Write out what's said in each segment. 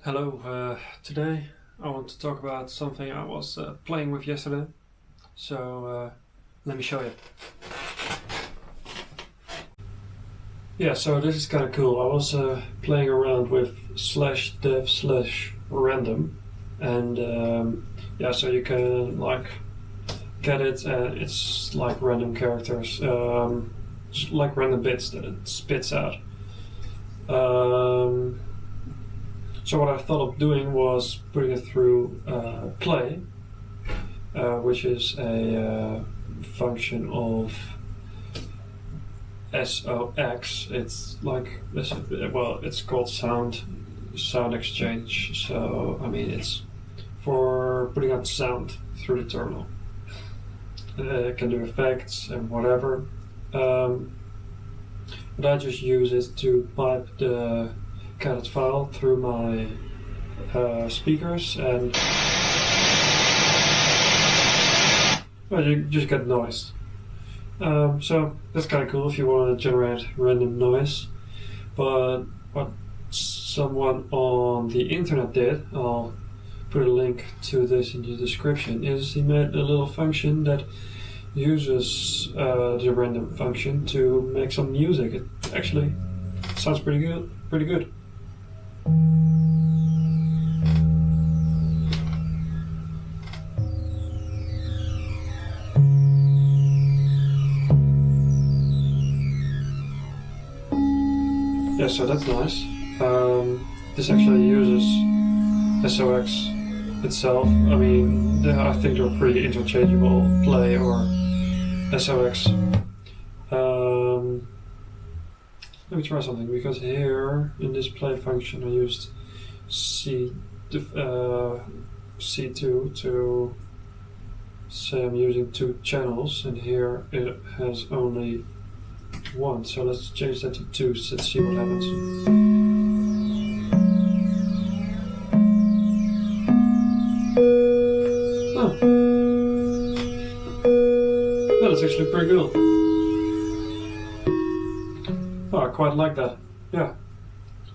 Hello, today I want to talk about something I was playing with yesterday. So let me show you. Yeah, so this is kind of cool. I was playing around with /dev/random and yeah, so you can like get it and it's like random characters, just like random bits that it spits out. So what I thought of doing was putting it through play, which is a function of SOX. It's like, well, it's called sound exchange. So I mean, it's for putting out sound through the terminal. It can do effects and whatever. But I just use it to pipe the cat file through my speakers, and well, you just get noise. So that's kind of cool if you want to generate random noise. But what someone on the internet did, I'll put a link to this in the description, is he made a little function that uses the random function to make some music. It actually sounds pretty good. Yeah, so that's nice. This actually uses SOX itself. I mean, I think they're pretty interchangeable, play or SOX. Let me try something, because here in this play function I used C2 to say I'm using 2 channels, and here it has only 1. So let's change that to 2. Let's see what happens. Oh, well, that's actually pretty cool. Oh, I quite like that. Yeah.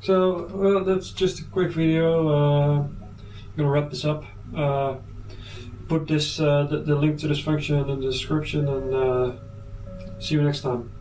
So, well, that's just a quick video. I'm gonna wrap this up. Put this the link to this function in the description, and see you next time.